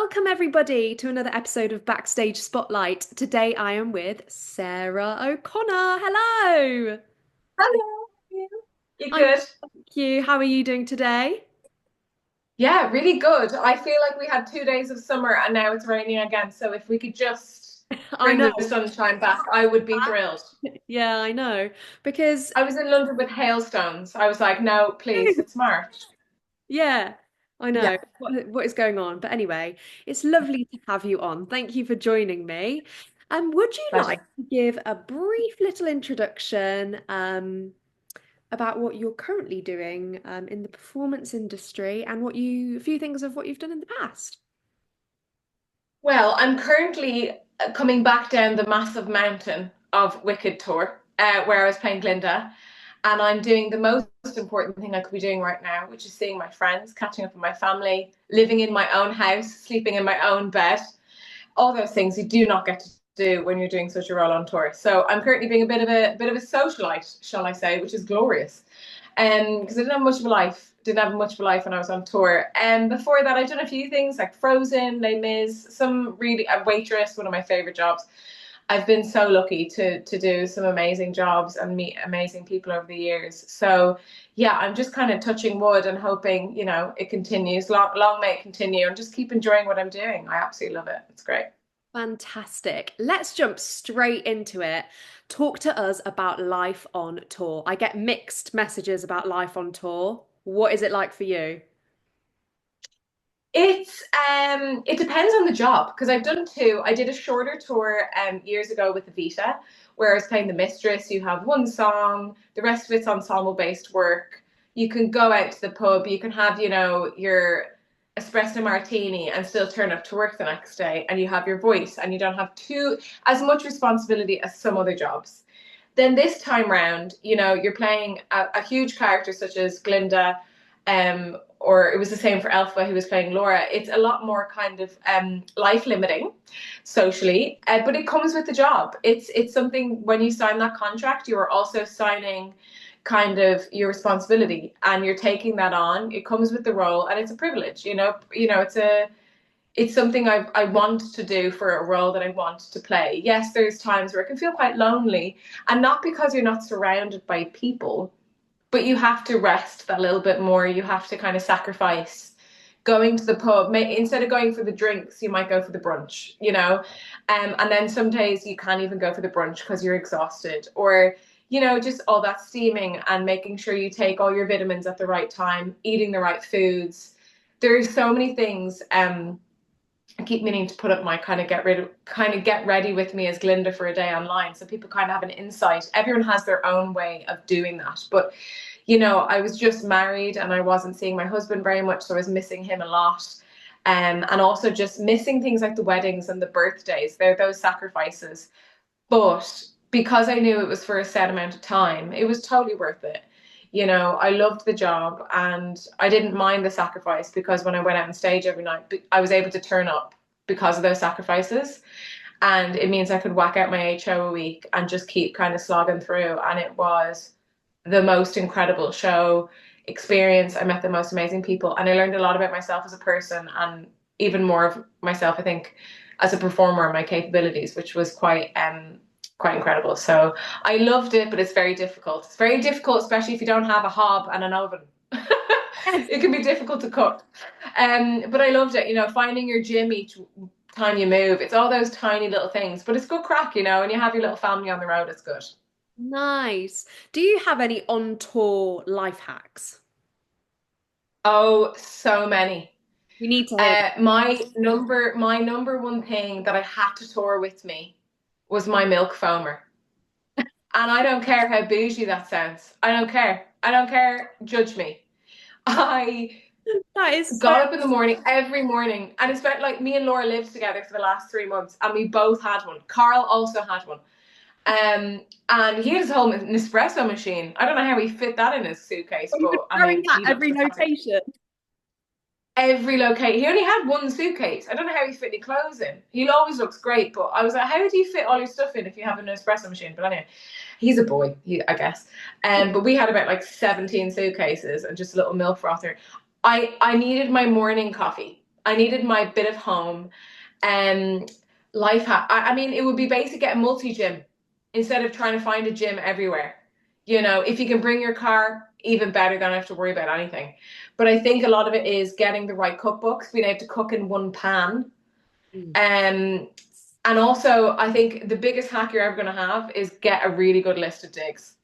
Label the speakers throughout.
Speaker 1: Welcome, everybody, to another episode of Backstage Spotlight. Today I am with Sarah O'Connor. Hello.
Speaker 2: Hello. You
Speaker 1: I'm
Speaker 2: good?
Speaker 1: thank you. How are you doing today?
Speaker 2: Yeah, really good. I feel like we had 2 days of summer and now it's raining again. So if we could just
Speaker 1: I
Speaker 2: bring
Speaker 1: know.
Speaker 2: the sunshine back, I would be thrilled.
Speaker 1: Yeah, I know. Because,
Speaker 2: I was in London with hailstones. I was like, no, please, it's March.
Speaker 1: yeah, I
Speaker 2: Yeah,
Speaker 1: know what is going on. But anyway, it's lovely to have you on. Thank you for joining me. Would you like
Speaker 2: pleasure.
Speaker 1: to give a brief little introduction about what you're currently doing in the performance industry and a few things of what you've done in the past?
Speaker 2: Well, I'm currently coming back down the massive mountain of Wicked Tour, where I was playing Glinda. And I'm doing the most important thing I could be doing right now, which is seeing my friends, catching up with my family, living in my own house, sleeping in my own bed. All those things you do not get to do when you're doing such a role on tour. So I'm currently being a bit of a socialite, shall I say, which is glorious. Because I didn't have much of a life. Didn't have much of a life when I was on tour. And before that, I'd done a few things like Frozen, Les Mis, some really a waitress, one of my favorite jobs. I've been so lucky to do some amazing jobs and meet amazing people over the years. So yeah, I'm just kind of touching wood and hoping, it continues. Long may it continue and just keep enjoying what I'm doing. I absolutely love it. It's great.
Speaker 1: Fantastic. Let's jump straight into it. Talk to us about life on tour. I get mixed messages about life on tour. What is it like for you?
Speaker 2: It depends on the job because I've done two. I did a shorter tour years ago with Evita, where I was playing the mistress. You have one song, the rest of it's ensemble based work. You can go out to the pub, you can have, your espresso martini and still turn up to work the next day, and you have your voice and you don't have too as much responsibility as some other jobs. Then this time round, you're playing a huge character such as Glinda, or it was the same for Alpha, who was playing Laura. It's a lot more kind of life limiting socially, but it comes with the job. It's something when you sign that contract, you are also signing kind of your responsibility, and you're taking that on. It comes with the role, and it's a privilege. It's something I want to do for a role that I want to play. Yes, there's times where it can feel quite lonely, and not because you're not surrounded by people, but you have to rest that little bit more. You have to kind of sacrifice going to the pub. Instead of going for the drinks, you might go for the brunch, and then some days you can't even go for the brunch because you're exhausted, or just all that steaming and making sure you take all your vitamins at the right time, eating the right foods. There's so many things. I keep meaning to put up my kind of get ready with me as Glinda for a day online, so people kind of have an insight. Everyone has their own way of doing that, but I was just married and I wasn't seeing my husband very much, so I was missing him a lot. And also just missing things like the weddings and the birthdays. They're those sacrifices. But because I knew it was for a set amount of time, it was totally worth it. I loved the job and I didn't mind the sacrifice because when I went out on stage every night, I was able to turn up because of those sacrifices. And it means I could whack out my 8 show a week and just keep kind of slogging through. And it was the most incredible show experience. I met the most amazing people and I learned a lot about myself as a person and even more of myself, I think, as a performer and my capabilities, which was quite incredible. So I loved it, but it's very difficult. It's very difficult, especially if you don't have a hob and an oven.
Speaker 1: Yes.
Speaker 2: It can be difficult to cook. But I loved it, finding your gym each time you move. It's all those tiny little things, but it's good crack, and you have your little family on the road. It's good.
Speaker 1: Nice. Do you have any on tour life hacks?
Speaker 2: Oh, so many.
Speaker 1: We need to hear.
Speaker 2: My number one thing that I had to tour with me was my milk foamer. And I don't care how bougie that sounds. I don't care. I don't care. Judge me. I
Speaker 1: That is so.
Speaker 2: got up in the morning every morning, and it's about like me and Laura lived together for the last 3 months, and we both had one. Carl also had one. And he had his whole Nespresso machine. I don't know how he fit that in his suitcase,
Speaker 1: He was
Speaker 2: but I
Speaker 1: carrying
Speaker 2: mean,
Speaker 1: that
Speaker 2: he looked
Speaker 1: every
Speaker 2: fantastic.
Speaker 1: location.
Speaker 2: Every location. He only had one suitcase. I don't know how he fit any clothes in. He always looks great, but I was like, how do you fit all your stuff in if you have an espresso machine? But anyway, he's a boy, I guess. But we had about like 17 suitcases and just a little milk frother. I needed my morning coffee. I needed my bit of home. And life hack. I mean, it would be basic get a multi gym instead of trying to find a gym everywhere. You know, if you can bring your car, even better, don't have to worry about anything. But I think a lot of it is getting the right cookbooks, being able to cook in one pan.
Speaker 1: Mm.
Speaker 2: Um, and also, I think the biggest hack you're ever going to have is get a really good list of digs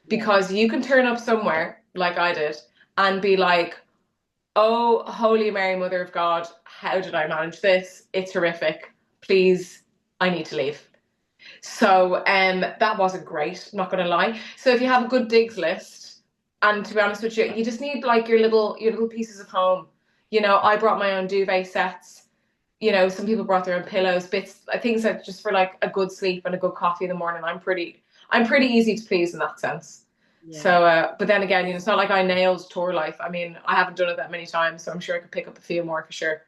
Speaker 1: Yeah.
Speaker 2: because you can turn up somewhere like I did and be like, oh, Holy Mary, Mother of God, how did I manage this? It's horrific. Please, I need to leave. So that wasn't great, not gonna lie. So if you have a good digs list, and to be honest with you, you just need like your little pieces of home. You know, I brought my own duvet sets. You know, some people brought their own pillows, bits, things that just for like a good sleep and a good coffee in the morning. I'm pretty easy to please in that sense.
Speaker 1: Yeah.
Speaker 2: So, but then again, it's not like I nailed tour life. I mean, I haven't done it that many times, so I'm sure I could pick up a few more for sure.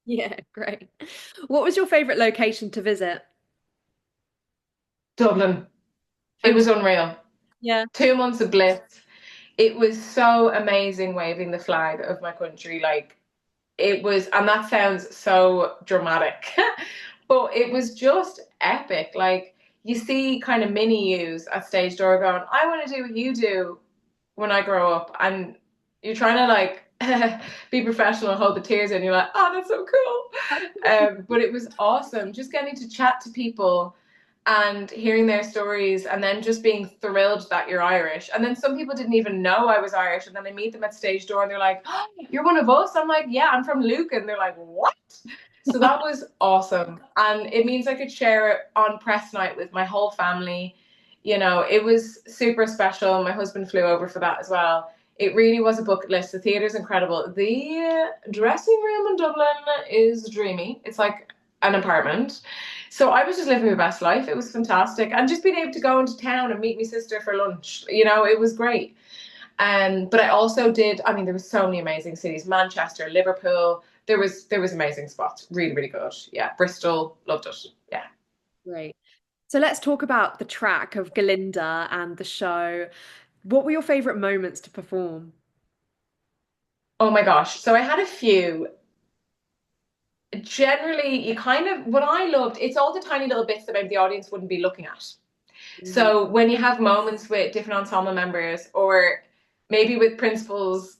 Speaker 1: Yeah, great. What was your favorite location to visit?
Speaker 2: Dublin, it
Speaker 1: Oh,
Speaker 2: was unreal.
Speaker 1: yeah.
Speaker 2: 2 months of bliss. It was so amazing waving the flag of my country. Like it was, and that sounds so dramatic, but it was just epic. Like you see kind of mini yous at stage door going, I want to do what you do when I grow up. And you're trying to like be professional and hold the tears in. You're like, oh, that's so cool. But it was awesome just getting to chat to people and hearing their stories and then just being thrilled that you're Irish. And then some people didn't even know I was Irish. And then I meet them at stage door and they're like, oh, you're one of us. I'm like, yeah, I'm from Luke. And they're like, what? So that was awesome. And it means I could share it on press night with my whole family. You know, it was super special. My husband flew over for that as well. It really was a bucket list. The theatre's incredible. The dressing room in Dublin is dreamy. It's like an apartment. So I was just living my best life. It was fantastic. And just being able to go into town and meet my sister for lunch, it was great. But I also did, I mean, there was so many amazing cities. Manchester, Liverpool. There was amazing spots. Really, really good. Yeah. Bristol, loved it. Yeah.
Speaker 1: Great. So let's talk about the track of Galinda and the show. What were your favorite moments to perform?
Speaker 2: Oh my gosh. So I had a few. Generally, you kind of, what I loved, it's all the tiny little bits that maybe the audience wouldn't be looking at.
Speaker 1: Mhm.
Speaker 2: So when you have moments with different ensemble members or maybe with principals,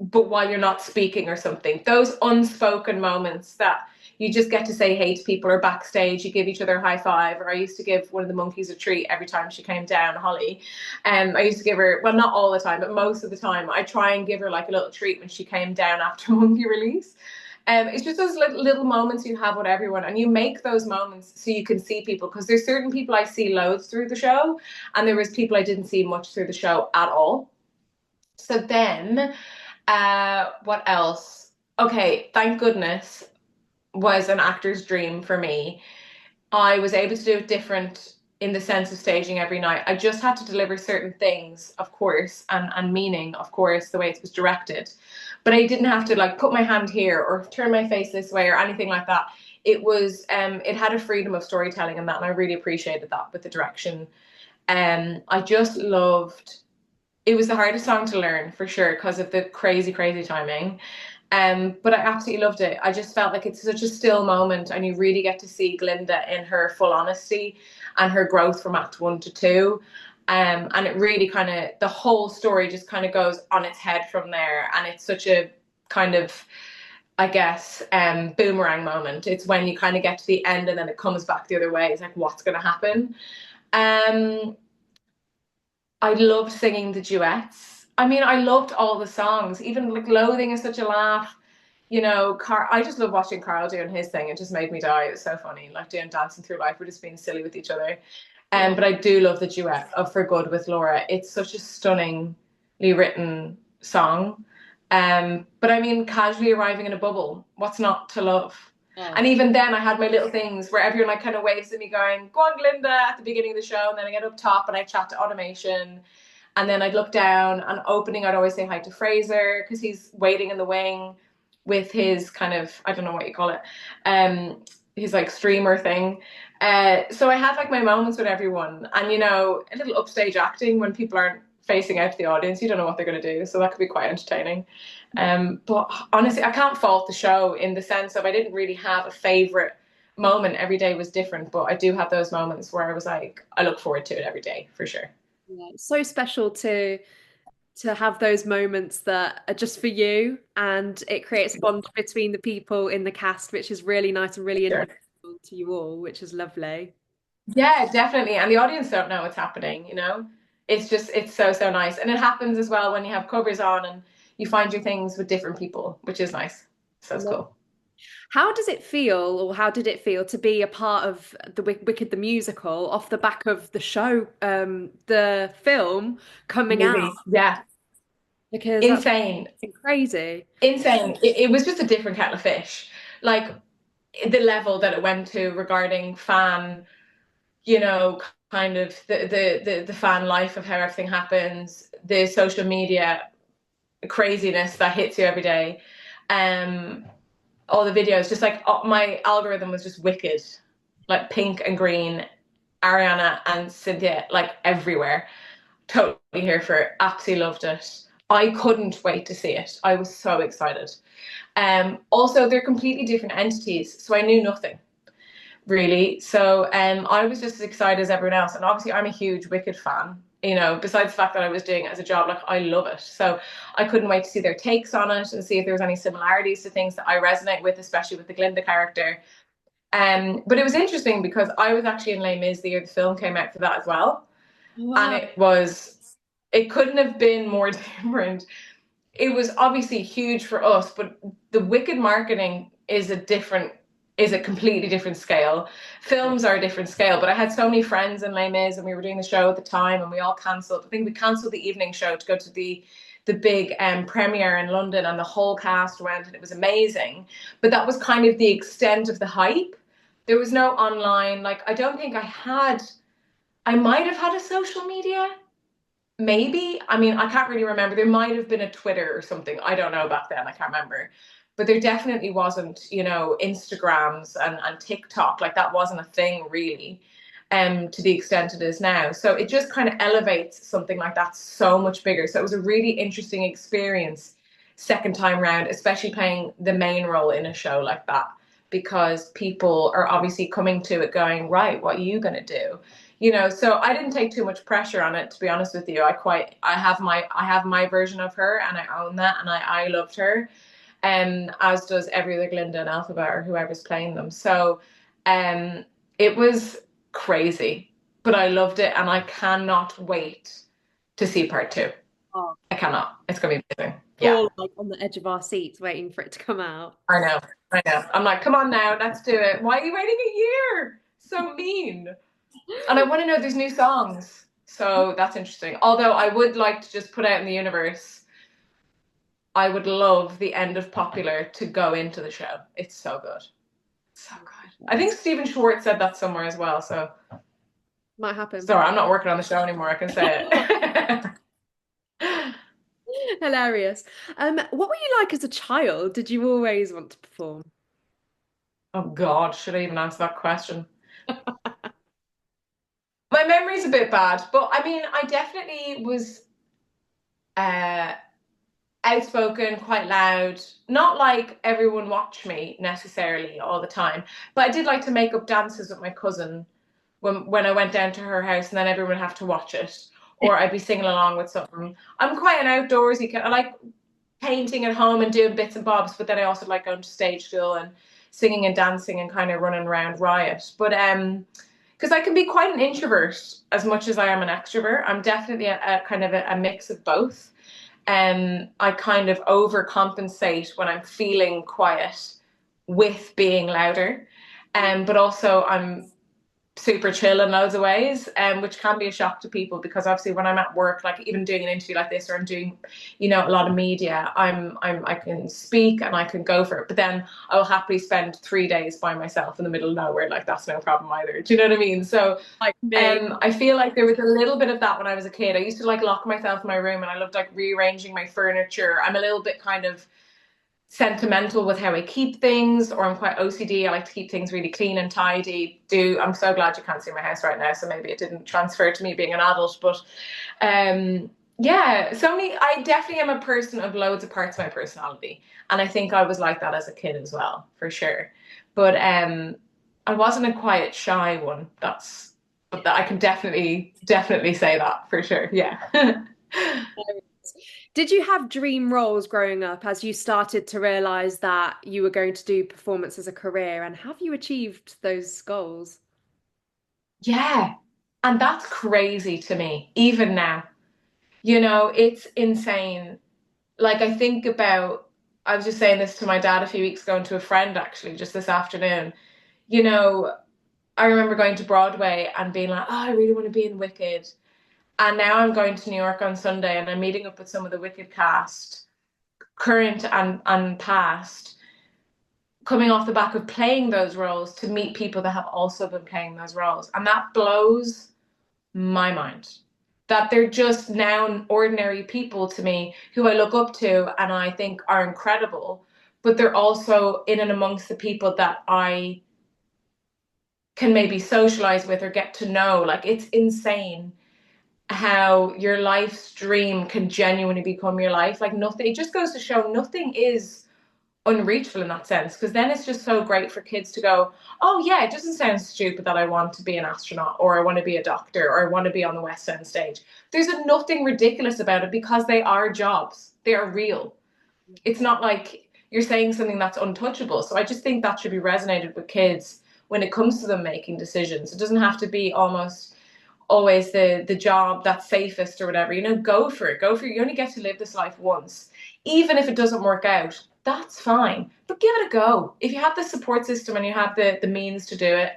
Speaker 2: but while you're not speaking or something, those unspoken moments that you just get to say hey to people or backstage, you give each other a high five. Or I used to give one of the monkeys a treat every time she came down, Holly. I used to give her, well, not all the time, but most of the time, I try and give her like a little treat when she came down after monkey release. It's just those little moments you have with everyone, and you make those moments so you can see people. Because there's certain people I see loads through the show, and there was people I didn't see much through the show at all. So then, what else? Okay, thank goodness was an actor's dream for me. I was able to do it different in the sense of staging every night. I just had to deliver certain things, of course, and meaning, of course, the way it was directed. But I didn't have to like put my hand here or turn my face this way or anything like that. It had a freedom of storytelling in that, and I really appreciated that with the direction. I just loved. It was the hardest song to learn for sure because of the crazy, crazy timing. But I absolutely loved it. I just felt like it's such a still moment, and you really get to see Glinda in her full honesty and her growth from Act One to Two. And it really kind of the whole story just kind of goes on its head from there, and it's such a kind of I guess boomerang moment. It's when you kind of get to the end and then it comes back the other way. It's like what's going to happen. Um, I loved singing the duets. I mean, I loved all the songs. Even like "Loathing" is such a laugh. I just love watching Carl doing his thing. It just made me die. It was so funny, like doing Dancing Through Life. We're just being silly with each other.
Speaker 1: Oh,
Speaker 2: But I do love the duet of For Good with Laura. It's such a stunningly written song. But I mean, casually arriving in a bubble, what's not to love?
Speaker 1: oh,
Speaker 2: And even then, I had my little things where everyone like kind of waves at me, going, "Go on, Glinda," at the beginning of the show, and then I get up top and I chat to automation, and then I'd look down. And opening, I'd always say hi to Fraser because he's waiting in the wing with his kind of I don't know what you call it, his like streamer thing. So I had like my moments with everyone, and a little upstage acting when people aren't facing out to the audience. You don't know what they're going to do, so that could be quite entertaining. But honestly, I can't fault the show in the sense of I didn't really have a favorite moment. Every day was different, but I do have those moments where I was like, I look forward to it every day for sure.
Speaker 1: Yeah, it's so special to have those moments that are just for you, and it creates a bond between the people in the cast, which is really nice and really
Speaker 2: Sure.
Speaker 1: individual to you all, which is lovely.
Speaker 2: Yeah, definitely. And the audience don't know what's happening, you know? It's just, it's so, so nice. And it happens as well when you have covers on and you find your things with different people, which is nice. So it's
Speaker 1: Lo-
Speaker 2: cool.
Speaker 1: How does it feel, or how did it feel to be a part of the Wicked the musical off the back of the show, the film coming out?
Speaker 2: Movie. Yeah.
Speaker 1: Because that's
Speaker 2: Insane.
Speaker 1: crazy.
Speaker 2: Insane. It was just a different kettle of fish. Like the level that it went to regarding fan, you know, kind of the fan life of how everything happens, the social media craziness that hits you every day. Um, all the videos, just like my algorithm was just wicked, like pink and green, Ariana and Cynthia, like everywhere. Totally here for it. Absolutely loved it. I couldn't wait to see it. I was so excited. Also, they're completely different entities, so I knew nothing really. So I was just as excited as everyone else. And obviously, I'm a huge Wicked fan. You know, besides the fact that I was doing it as a job, like I love it. So I couldn't wait to see their takes on it and see if there was any similarities to things that I resonate with, especially with the Glinda character. But it was interesting because I was actually in Les Mis the year the film came out for that as well, and
Speaker 1: Wow.
Speaker 2: it couldn't have been more different. It was obviously huge for us, but the Wicked marketing is a completely different scale. Films are a different scale, but I had so many friends in Les Mis, and we were doing the show at the time, and we all cancelled. I think we cancelled the evening show to go to the big premiere in London, and the whole cast went, and it was amazing. But that was kind of the extent of the hype. There was no online, like I don't think I had. I might have had a social media, maybe. I mean, I can't really remember. There might have been a Twitter or something. I don't know back then. I can't remember. But there definitely wasn't, you know, Instagrams and TikTok. Like that wasn't a thing really, to the extent it is now. So it just kind of elevates something like that so much bigger. So it was a really interesting experience second time round, especially playing the main role in a show like that. Because people are obviously coming to it going, right, what are you gonna do? You know, so I didn't take too much pressure on it, to be honest with you. I have my version of her, and I own that, and I loved her, as does every other Glinda and Alphabet or whoever's playing them. So um it was crazy, but I loved it, and I cannot wait to see part two.
Speaker 1: Oh,
Speaker 2: I cannot. It's gonna be amazing. Yeah.
Speaker 1: all like on the edge of our seats waiting for it to come out.
Speaker 2: I know. I know. I'm like, come on now, let's do it. Why are you waiting a year? So mean. And I want to know there's new songs. So that's interesting. Although I would like to just put out in the universe, I would love the end of Popular to go into the show. It's so good. So good. I think Stephen Schwartz said that somewhere as well. So
Speaker 1: Might happen.
Speaker 2: sorry, I'm not working on the show anymore. I can say it.
Speaker 1: Hilarious. What were you like as a child? Did you always want to perform?
Speaker 2: Oh God, should I even answer that question? My memory's a bit bad, but I mean, I definitely was uh, outspoken, quite loud. Not like everyone watched me necessarily all the time, but I did like to make up dances with my cousin when I went down to her house, and then everyone would have to watch it, or I'd be singing along with something. I'm quite an outdoorsy kid. I like painting at home and doing bits and bobs, but then I also like going to stage school and singing and dancing and kind of running around riot. But because I can be quite an introvert as much as I am an extrovert. I'm definitely a kind of a mix of both. I kind of overcompensate when I'm feeling quiet with being louder. But also I'm super chill in loads of ways, which can be a shock to people because obviously when I'm at work, like even doing an interview like this, or I'm doing, you know, a lot of media, I can speak and I can go for it. But then I will happily spend 3 days by myself in the middle of nowhere. Like that's no problem either. Do you know what I mean? So
Speaker 1: Like me.
Speaker 2: I feel like there was a little bit of that when I was a kid. I used to like lock myself in my room, and I loved like rearranging my furniture. I'm a little bit kind of sentimental with how I keep things, or I'm quite OCD. I like to keep things really clean and tidy. I'm so glad you can't see my house right now, so maybe it didn't transfer to me being an adult. But Yeah, so many. I definitely am a person of loads of parts of my personality, and I think I was like that as a kid as well, for sure. But I wasn't a quiet, shy one. But that I can definitely say that for sure. Yeah.
Speaker 1: Did you have dream roles growing up as you started to realize that you were going to do performance as a career? And have you achieved those goals?
Speaker 2: Yeah, and that's crazy to me, even now. You know, it's insane. Like I think about, I was just saying this to my dad a few weeks ago and to a friend actually just this afternoon. You know, I remember going to Broadway and being like, oh, I really want to be in Wicked. And now I'm going to New York on Sunday and I'm meeting up with some of the Wicked cast, current and past, coming off the back of playing those roles to meet people that have also been playing those roles. And that blows my mind. That they're just now ordinary people to me who I look up to and I think are incredible, but they're also in and amongst the people that I can maybe socialize with or get to know. Like it's insane how your life's dream can genuinely become your life. Like nothing, it just goes to show nothing is unreachable in that sense. Because then it's just so great for kids to go, oh, yeah, it doesn't sound stupid that I want to be an astronaut or I want to be a doctor or I want to be on the West End stage. There's nothing ridiculous about it because they are jobs, they are real. It's not like you're saying something that's untouchable. So I just think that should be resonated with kids when it comes to them making decisions. It doesn't have to be almost always the job that's safest or whatever. You know, go for it. Go for it. You only get to live this life once. Even if it doesn't work out, that's fine. But give it a go. If you have the support system and you have the means to do it,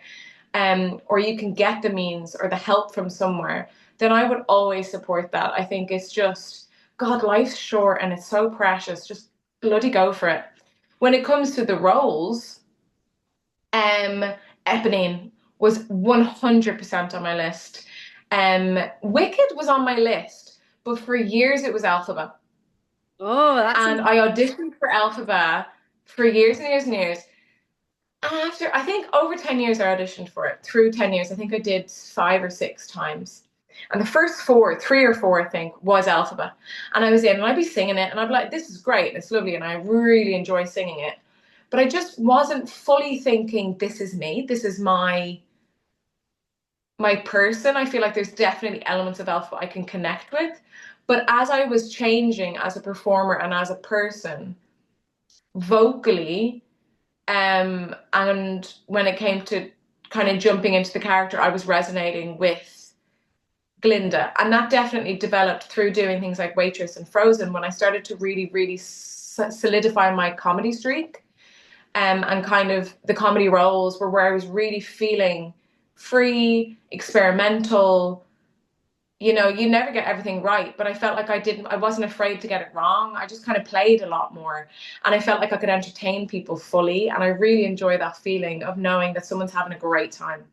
Speaker 2: or you can get the means or the help from somewhere, then I would always support that. I think it's just God, life's short and it's so precious. Just bloody go for it. When it comes to the roles, um, Eponine was 100% on my list. Wicked was on my list, but for years it was Alphaba.
Speaker 1: Oh, that's
Speaker 2: And I auditioned for Alphaba for years and years and years. And after, I think over 10 years, I auditioned for it. Through 10 years, I think I did 5 or 6 times. And the first four, 3 or 4, I think, was Alphaba. And I was in, and I'd be singing it, and I'd be like, this is great, and it's lovely, and I really enjoy singing it. But I just wasn't fully thinking, this is me, this is my person. I feel like there's definitely elements of Alpha I can connect with. But as I was changing as a performer and as a person, vocally, and when it came to kind of jumping into the character, I was resonating with Glinda. And that definitely developed through doing things like Waitress and Frozen when I started to really solidify my comedy streak. And kind of the comedy roles were where I was really feeling free, experimental. You know, you never get everything right, but I felt like I wasn't afraid to get it wrong. I just kind of played a lot more. And I felt like I could entertain people fully. And I really enjoy that feeling of knowing that someone's having a great time.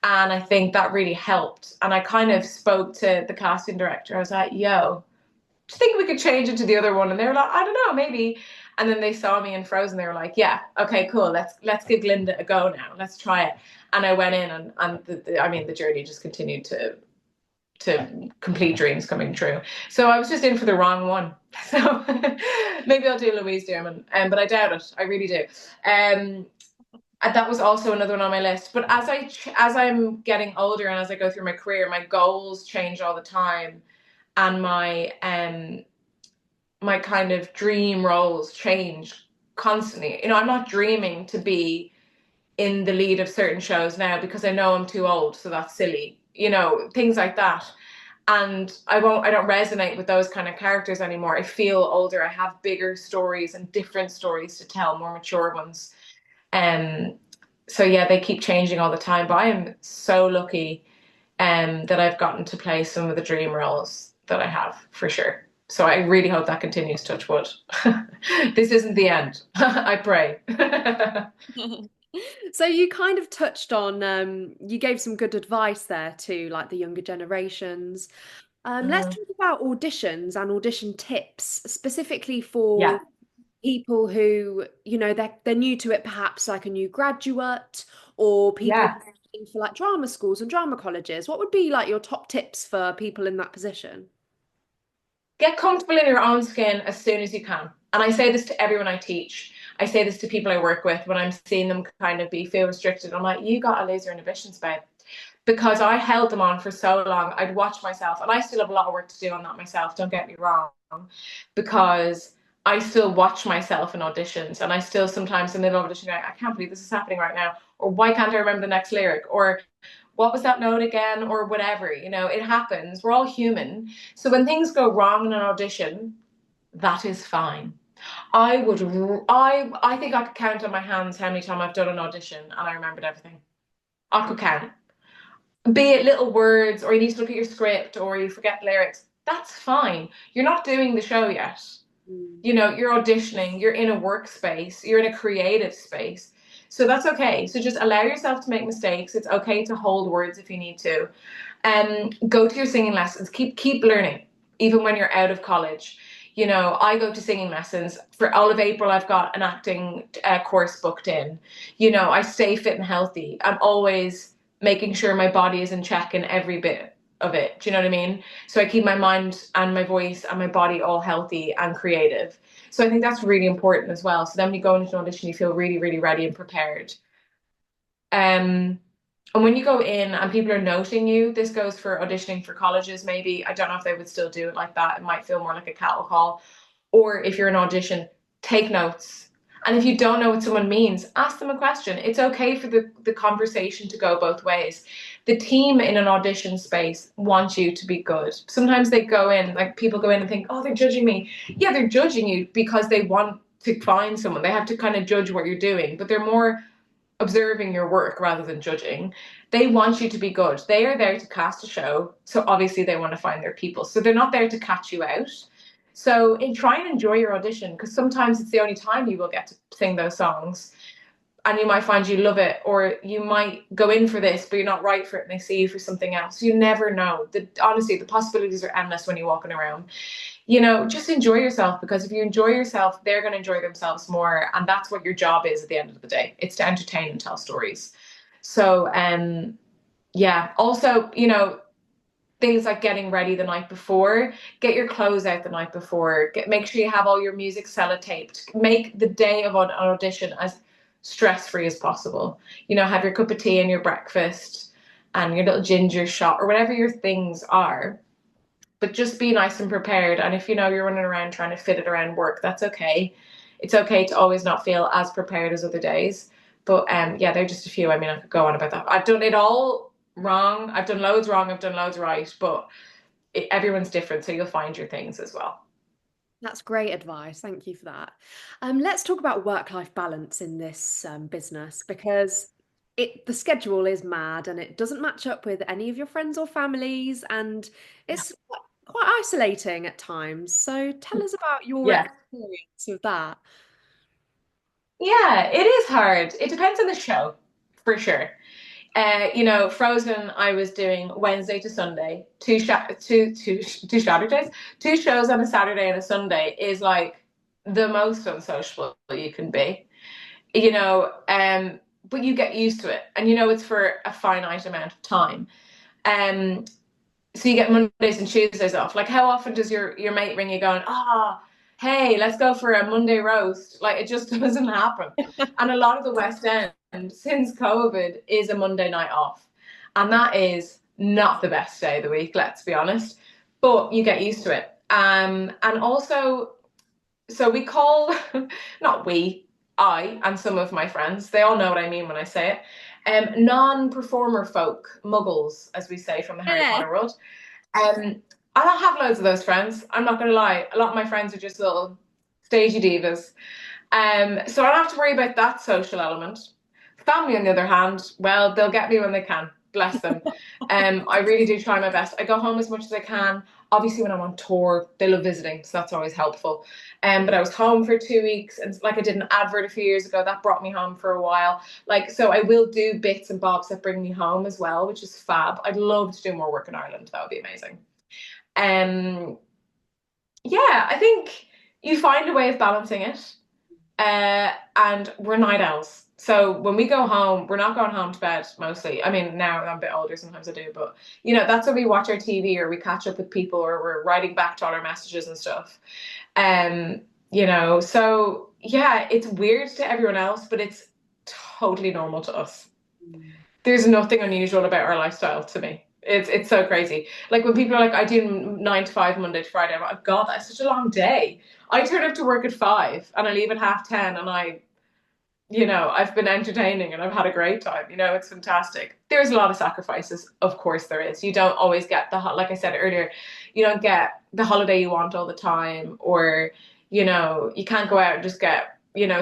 Speaker 2: And I think that really helped. And I kind of spoke to the casting director. I was like, yo, do you think we could change it to the other one? And they were like, I don't know, maybe. And then they saw me in Frozen. They were like, yeah, okay, cool. Let's give Glinda a go now. Let's try it. And I went in, and I mean, the journey just continued to complete dreams coming true. So I was just in for the wrong one. So maybe I'll do Louise Dearman, but I doubt it. I really do. Um, and that was also another one on my list. But as I'm getting older and as I go through my career, my goals change all the time, and my kind of dream roles change constantly. You know, I'm not dreaming to be in the lead of certain shows now because I know I'm too old, so that's silly. You know, things like that. And I don't resonate with those kind of characters anymore. I feel older. I have bigger stories and different stories to tell, more mature ones. Um, so yeah, they keep changing all the time. But I am so lucky that I've gotten to play some of the dream roles that I have for sure. So I really hope that continues, touch wood. This isn't the end. I pray.
Speaker 1: So you kind of touched on, you gave some good advice there to like the younger generations. Let's
Speaker 2: Mhm.
Speaker 1: talk about auditions and audition tips, specifically
Speaker 2: Yeah,
Speaker 1: for people who, they're new to it, perhaps like a new graduate or people
Speaker 2: yeah.
Speaker 1: looking for like drama schools and drama colleges. What would be like your top tips for people in that position?
Speaker 2: Get comfortable in your own skin as soon as you can. And I say this to everyone I teach. I say this to people I work with when I'm seeing them kind of be feel restricted. I'm like, you gotta lose your inhibitions, babe. Because I held them on for so long. I'd watch myself, and I still have a lot of work to do on that myself, don't get me wrong. Because I still watch myself in auditions, and I still sometimes in the middle of audition go, I can't believe this is happening right now. Or why can't I remember the next lyric? Or what was that note again, or whatever. It happens. We're all human. So when things go wrong in an audition, that is fine. I think I could count on my hands how many times I've done an audition and I remembered everything. I could count. Be it little words, or you need to look at your script, or you forget lyrics. That's fine. You're not doing the show yet.
Speaker 1: Mm.
Speaker 2: You're auditioning, you're in a workspace, you're in a creative space. So that's okay. So just allow yourself to make mistakes. It's okay to hold words if you need to. Go to your singing lessons. Keep learning, even when you're out of college. I go to singing lessons. For all of April, I've got an acting course booked in. I stay fit and healthy. I'm always making sure my body is in check in every bit of it. Do you know what I mean? So I keep my mind and my voice and my body all healthy and creative. So I think that's really important as well. So then when you go into an audition, you feel really, really ready and prepared. Um, and when you go in and people are noting you, this goes for auditioning for colleges, maybe. I don't know if they would still do it like that. It might feel more like a cattle call. Or if you're in audition, take notes. And if you don't know what someone means, ask them a question. It's okay for the conversation to go both ways. The team in an audition space wants you to be good. Sometimes they go in, like people go in and think, oh, they're judging me. Yeah, they're judging you because they want to find someone. They have to kind of judge what you're doing, but they're more observing your work rather than judging. They want you to be good. They are there to cast a show, so obviously they want to find their people. So they're not there to catch you out. So try and enjoy your audition, because sometimes it's the only time you will get to sing those songs. And you might find you love it, or you might go in for this, but you're not right for it, and they see you for something else. You never know. Honestly, the possibilities are endless when you're walking around. Just enjoy yourself, because if you enjoy yourself, they're going to enjoy themselves more. And that's what your job is at the end of the day. It's to entertain and tell stories. So, yeah. Also, things like getting ready the night before, get your clothes out the night before, make sure you have all your music sellotaped, make the day of an audition as stress-free as possible. Have your cup of tea and your breakfast and your little ginger shot or whatever your things are, but just be nice and prepared. And if you're running around trying to fit it around work, that's okay. It's okay to always not feel as prepared as other days. But yeah, they're just a few. I mean, I could go on about that. I've done it all wrong. I've done loads wrong. I've done loads right. But everyone's different, so you'll find your things as well.
Speaker 1: That's great advice. Thank you for that. Let's talk about work-life balance in this business, because the schedule is mad and it doesn't match up with any of your friends or families, and it's quite isolating at times. So tell us about your
Speaker 2: Yeah.
Speaker 1: experience of that.
Speaker 2: Yeah, it is hard. It depends on the show, for sure. Frozen, I was doing Wednesday to Sunday, two Saturdays, two shows on a Saturday and a Sunday is like the most unsociable you can be. But you get used to it, and it's for a finite amount of time. Um, so you get Mondays and Tuesdays off. Like, how often does your mate ring you going, hey, let's go for a Monday roast? Like, it just doesn't happen. And a lot of the West End since COVID is a Monday night off. And that is not the best day of the week, let's be honest. But you get used to it. And also, so we call, not we, I and some of my friends, they all know what I mean when I say it, non-performer folk, muggles, as we say from the Harry
Speaker 1: Yeah.
Speaker 2: Potter world. I don't have loads of those friends. I'm not going to lie. A lot of my friends are just little stagey divas. So I don't have to worry about that social element. Family, on the other hand, well, they'll get me when they can. Bless them. I really do try my best. I go home as much as I can. Obviously, when I'm on tour, they love visiting, so that's always helpful. But I was home for 2 weeks, and like I did an advert a few years ago, that brought me home for a while. Like, so I will do bits and bobs that bring me home as well, which is fab. I'd love to do more work in Ireland. That would be amazing. Um, yeah, I think you find a way of balancing it. And we're night owls. So when we go home, we're not going home to bed mostly. I mean, now I'm a bit older, sometimes I do, but that's when we watch our TV or we catch up with people or we're writing back to all our messages and stuff. Um, so yeah, it's weird to everyone else, but it's totally normal to us.
Speaker 1: Mm.
Speaker 2: There's nothing unusual about our lifestyle to me. It's so crazy. Like when people are like, I do 9 to 5 Monday to Friday. I'm like, God, that's such a long day. I turn up to work at 5 and I leave at 10:30, and I've been entertaining and I've had a great time. It's fantastic. There's a lot of sacrifices, of course there is. You don't always get like I said earlier, you don't get the holiday you want all the time, or you can't go out and just get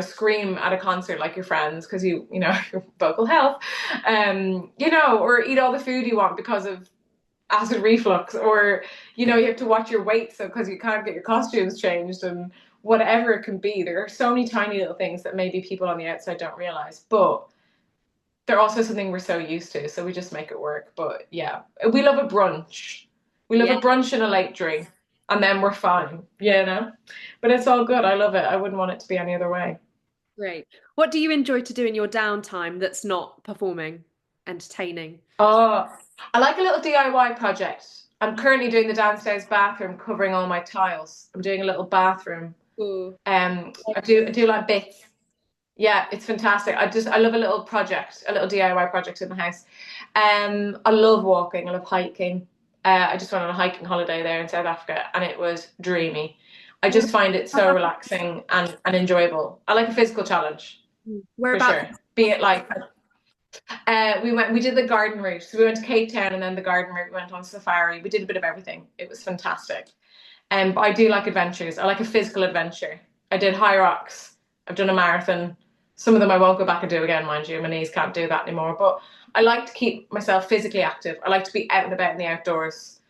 Speaker 2: scream at a concert like your friends because your vocal health, or eat all the food you want because of acid reflux, or you have to watch your weight so because you can't get your costumes changed, and whatever it can be. There are so many tiny little things that maybe people on the outside don't realize, but they're also something we're so used to, so we just make it work. But yeah, we love a brunch. We love
Speaker 1: Yeah,
Speaker 2: a brunch and a late drink, and then we're fine. But it's all good. I love it. I wouldn't want it to be any other way.
Speaker 1: great. What do you enjoy to do in your downtime that's not performing, entertaining?
Speaker 2: Oh, I like a little DIY project. I'm currently doing the downstairs bathroom, covering all my tiles. I'm doing a little bathroom.
Speaker 1: Ooh.
Speaker 2: I do like bits. Yeah, it's fantastic. I love a little project, a little DIY project in the house. I love walking. I love hiking. I just went on a hiking holiday there in South Africa, and it was dreamy. I just find it so relaxing and enjoyable. I like a physical challenge for
Speaker 1: Whereabouts?
Speaker 2: sure. Be it like we did the garden route. So we went to Cape Town and then the garden route. We went on safari. We did a bit of everything. It was fantastic. But I do like adventures. I like a physical adventure. I did high rocks. I've done a marathon. Some of them I won't go back and do again, mind you. My knees can't do that anymore. But I like to keep myself physically active. I like to be out and about in the outdoors.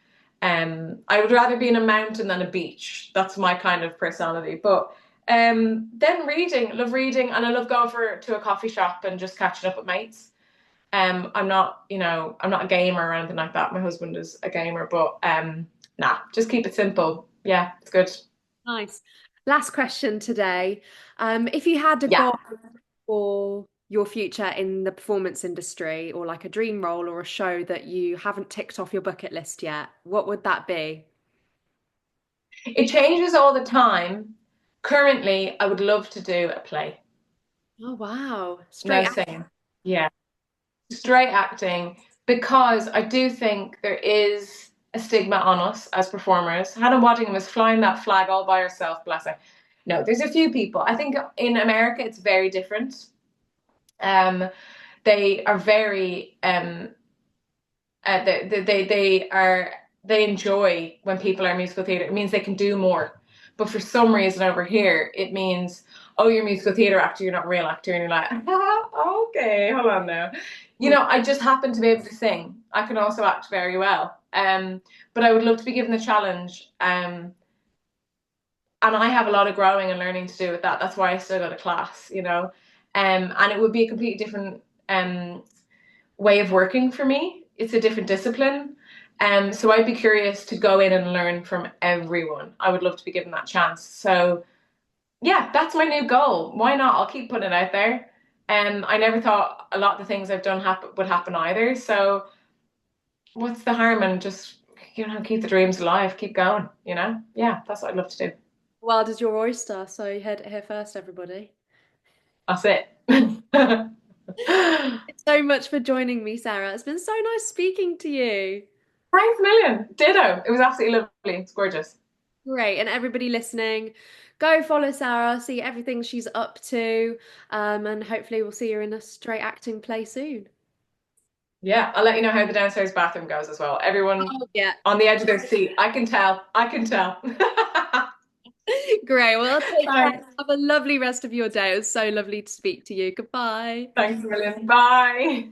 Speaker 2: I would rather be in a mountain than a beach. That's my kind of personality. But then reading, I love reading, and I love going to a coffee shop and just catching up with mates. I'm not a gamer or anything like that. My husband is a gamer, but nah, just keep it simple. Yeah, it's good.
Speaker 1: Nice. Last question today. If you had a
Speaker 2: Yeah.
Speaker 1: goal for your future in the performance industry, or like a dream role or a show that you haven't ticked off your bucket list yet, what would that be?
Speaker 2: It changes all the time. Currently, I would love to do a play.
Speaker 1: Oh, wow.
Speaker 2: No
Speaker 1: Straight out.
Speaker 2: singing. Yeah. Straight acting, because I do think there is a stigma on us as performers. Hannah Waddingham was flying that flag all by herself, bless her. No, there's a few people. I think in America it's very different. Um, they are very they enjoy when people are musical theatre. It means they can do more. But for some reason over here, it means, oh, you're a musical theatre actor, you're not a real actor, and you're like, okay, hold on now. I just happen to be able to sing. I can also act very well. But I would love to be given the challenge. And I have a lot of growing and learning to do with that. That's why I still go to class. And it would be a completely different way of working for me. It's a different discipline. So I'd be curious to go in and learn from everyone. I would love to be given that chance. So yeah, that's my new goal. Why not? I'll keep putting it out there. And I never thought a lot of the things I've done would happen either. So what's the harm in just keep the dreams alive, keep going. Yeah, that's what I'd love to do.
Speaker 1: World is your oyster, so you heard it here first, everybody.
Speaker 2: That's it.
Speaker 1: Thanks so much for joining me, Sarah. It's been so nice speaking to you.
Speaker 2: Thanks a million. Ditto. It was absolutely lovely. It's gorgeous.
Speaker 1: Great. And everybody listening, go follow Sarah, see everything she's up to, and hopefully we'll see her in a straight acting play soon.
Speaker 2: Yeah, I'll let you know how the downstairs bathroom goes as well. Everyone
Speaker 1: Oh, yeah.
Speaker 2: on the edge of their seat. I can tell. I can tell.
Speaker 1: Great. Well, take care.
Speaker 2: Thanks.
Speaker 1: Have a lovely rest of your day. It was so lovely to speak to you. Goodbye.
Speaker 2: Thanks a million. Bye.